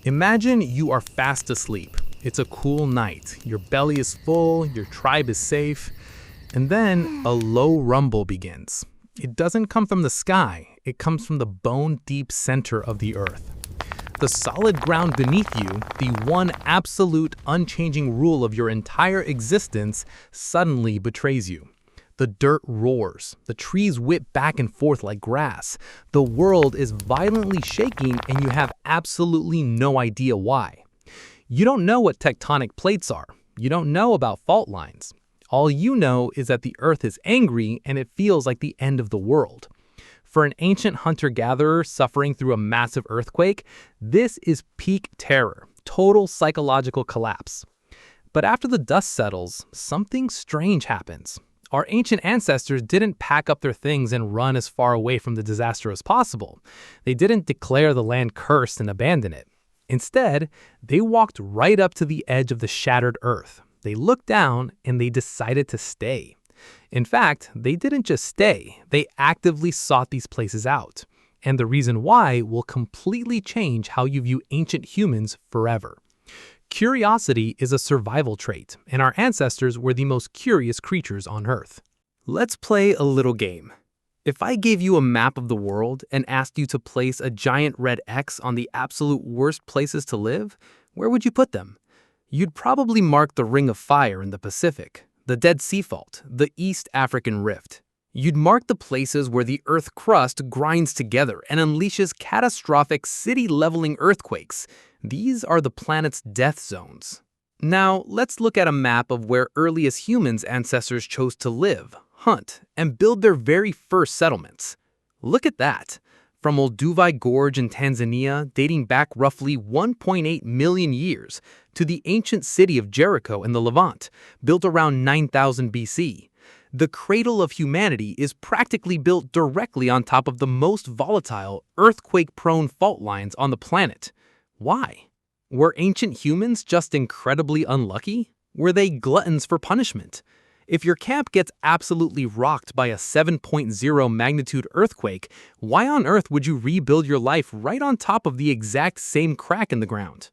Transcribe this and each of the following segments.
Imagine you are fast asleep. It's a cool night. Your belly is full, your tribe is safe, and then a low rumble begins. It doesn't come from the sky, it comes from the bone-deep center of the earth. The solid ground beneath you, the one absolute unchanging rule of your entire existence, suddenly betrays you. The dirt roars, the trees whip back and forth like grass, the world is violently shaking and you have absolutely no idea why. You don't know what tectonic plates are, you don't know about fault lines. All you know is that the earth is angry and it feels like the end of the world. For an ancient hunter-gatherer suffering through a massive earthquake, this is peak terror, total psychological collapse. But after the dust settles, something strange happens. Our ancient ancestors didn't pack up their things and run as far away from the disaster as possible. They didn't declare the land cursed and abandon it. Instead, they walked right up to the edge of the shattered earth. They looked down and they decided to stay. In fact, they didn't just stay, they actively sought these places out. And the reason why will completely change how you view ancient humans forever. Curiosity is a survival trait, and our ancestors were the most curious creatures on Earth. Let's play a little game. If I gave you a map of the world and asked you to place a giant red X on the absolute worst places to live, where would you put them? You'd probably mark the Ring of Fire in the Pacific, the Dead Sea Fault, the East African Rift. You'd mark the places where the Earth crust grinds together and unleashes catastrophic city-leveling earthquakes. These are the planet's death zones. Now, let's look at a map of where earliest humans' ancestors chose to live, hunt, and build their very first settlements. Look at that. From Olduvai Gorge in Tanzania, dating back roughly 1.8 million years, to the ancient city of Jericho in the Levant, built around 9000 BC. The cradle of humanity is practically built directly on top of the most volatile, earthquake-prone fault lines on the planet. Why? Were ancient humans just incredibly unlucky? Were they gluttons for punishment? If your camp gets absolutely rocked by a 7.0 magnitude earthquake, why on earth would you rebuild your life right on top of the exact same crack in the ground?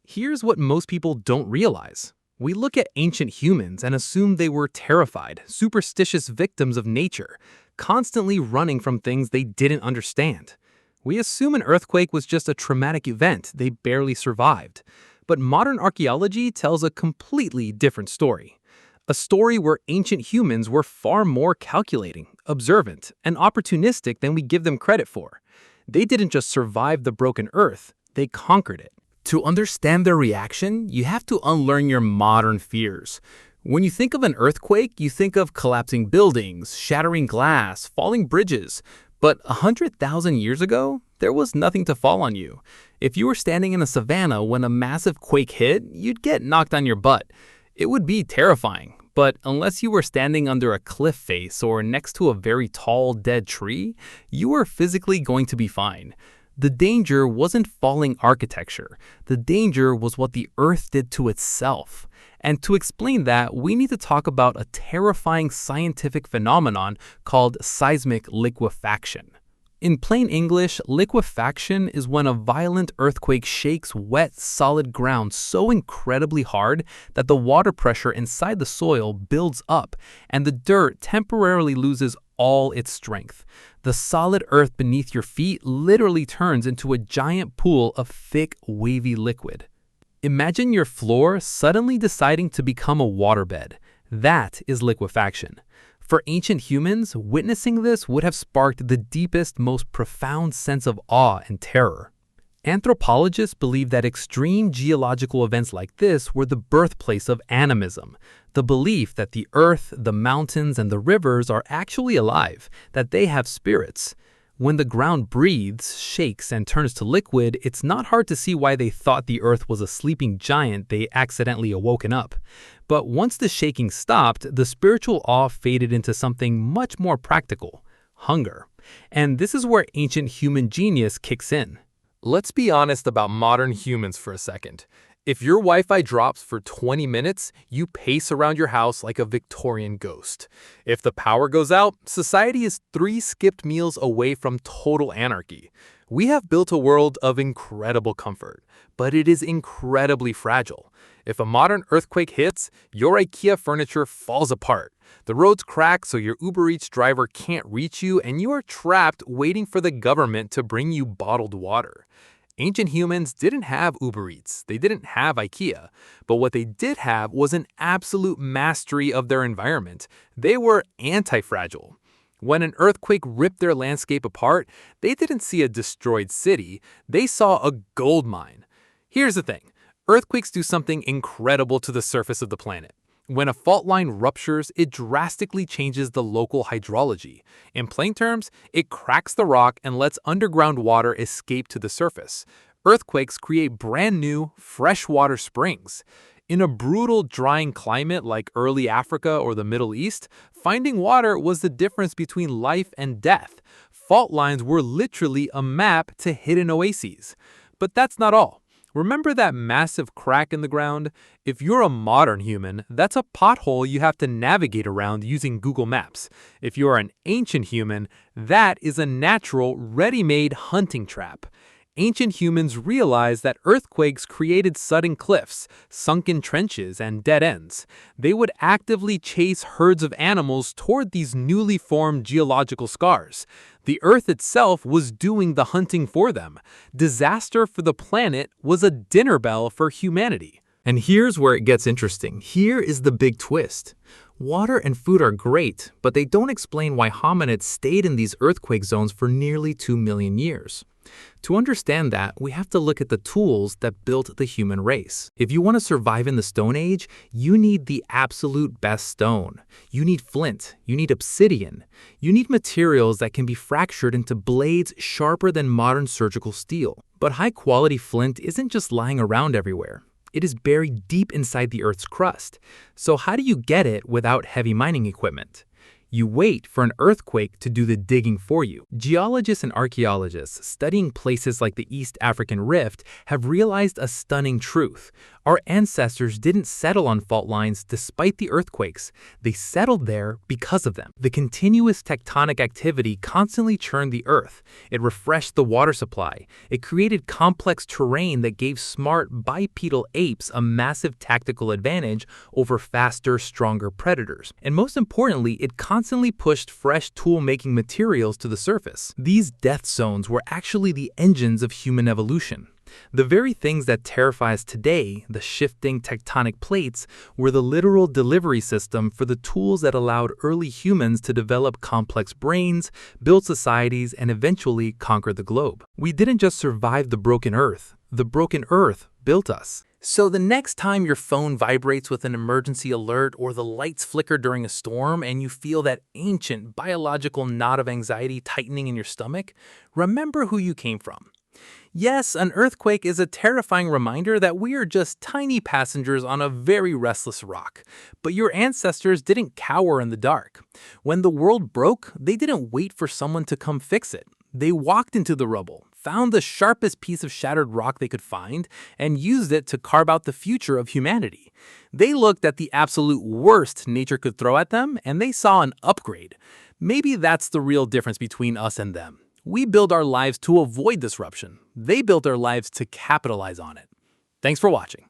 Here's what most people don't realize. We look at ancient humans and assume they were terrified, superstitious victims of nature, constantly running from things they didn't understand. We assume an earthquake was just a traumatic event they barely survived. But modern archaeology tells a completely different story. A story where ancient humans were far more calculating, observant, and opportunistic than we give them credit for. They didn't just survive the broken earth, they conquered it. To understand their reaction, you have to unlearn your modern fears. When you think of an earthquake, you think of collapsing buildings, shattering glass, falling bridges. But 100,000 years ago, there was nothing to fall on you. If you were standing in a savanna when a massive quake hit, you'd get knocked on your butt. It would be terrifying, but unless you were standing under a cliff face or next to a very tall, dead tree, you were physically going to be fine. The danger wasn't falling architecture. The danger was what the Earth did to itself. And to explain that, we need to talk about a terrifying scientific phenomenon called seismic liquefaction. In plain English, liquefaction is when a violent earthquake shakes wet, solid ground so incredibly hard that the water pressure inside the soil builds up and the dirt temporarily loses all its strength. The solid earth beneath your feet literally turns into a giant pool of thick, wavy liquid. Imagine your floor suddenly deciding to become a waterbed. That is liquefaction. For ancient humans, witnessing this would have sparked the deepest, most profound sense of awe and terror. Anthropologists believe that extreme geological events like this were the birthplace of animism, the belief that the earth, the mountains, and the rivers are actually alive, that they have spirits. When the ground breathes, shakes, and turns to liquid, it's not hard to see why they thought the earth was a sleeping giant they accidentally awoken up. But once the shaking stopped, the spiritual awe faded into something much more practical: hunger. And this is where ancient human genius kicks in. Let's be honest about modern humans for a second. If your Wi-Fi drops for 20 minutes, you pace around your house like a Victorian ghost. If the power goes out, society is 3 skipped meals away from total anarchy. We have built a world of incredible comfort, but it is incredibly fragile. If a modern earthquake hits, your IKEA furniture falls apart. The roads crack so your Uber Eats driver can't reach you, and you are trapped waiting for the government to bring you bottled water. Ancient humans didn't have Uber Eats, they didn't have IKEA, but what they did have was an absolute mastery of their environment. They were anti-fragile. When an earthquake ripped their landscape apart, they didn't see a destroyed city, they saw a gold mine. Here's the thing, earthquakes do something incredible to the surface of the planet. When a fault line ruptures, it drastically changes the local hydrology. In plain terms, it cracks the rock and lets underground water escape to the surface. Earthquakes create brand new, freshwater springs. In a brutal, drying climate like early Africa or the Middle East, finding water was the difference between life and death. Fault lines were literally a map to hidden oases. But that's not all. Remember that massive crack in the ground? If you're a modern human, that's a pothole you have to navigate around using Google Maps. If you're an ancient human, that is a natural, ready-made hunting trap. Ancient humans realized that earthquakes created sudden cliffs, sunken trenches, and dead ends. They would actively chase herds of animals toward these newly formed geological scars. The Earth itself was doing the hunting for them. Disaster for the planet was a dinner bell for humanity. And here's where it gets interesting. Here is the big twist. Water and food are great, but they don't explain why hominids stayed in these earthquake zones for nearly 2 million years. To understand that, we have to look at the tools that built the human race. If you want to survive in the Stone Age, you need the absolute best stone. You need flint, you need obsidian, you need materials that can be fractured into blades sharper than modern surgical steel. But high-quality flint isn't just lying around everywhere. It is buried deep inside the Earth's crust. So how do you get it without heavy mining equipment? You wait for an earthquake to do the digging for you. Geologists and archaeologists studying places like the East African Rift have realized a stunning truth. Our ancestors didn't settle on fault lines despite the earthquakes. They settled there because of them. The continuous tectonic activity constantly churned the earth. It refreshed the water supply. It created complex terrain that gave smart bipedal apes a massive tactical advantage over faster, stronger predators. And most importantly, it constantly pushed fresh tool-making materials to the surface. These death zones were actually the engines of human evolution. The very things that terrify us today, the shifting tectonic plates, were the literal delivery system for the tools that allowed early humans to develop complex brains, build societies, and eventually conquer the globe. We didn't just survive the broken earth built us. So the next time your phone vibrates with an emergency alert or the lights flicker during a storm and you feel that ancient biological knot of anxiety tightening in your stomach, remember who you came from. Yes, an earthquake is a terrifying reminder that we are just tiny passengers on a very restless rock. But your ancestors didn't cower in the dark. When the world broke, they didn't wait for someone to come fix it. They walked into the rubble, found the sharpest piece of shattered rock they could find, and used it to carve out the future of humanity. They looked at the absolute worst nature could throw at them, and they saw an upgrade. Maybe that's the real difference between us and them. We build our lives to avoid disruption. They built their lives to capitalize on it. Thanks for watching.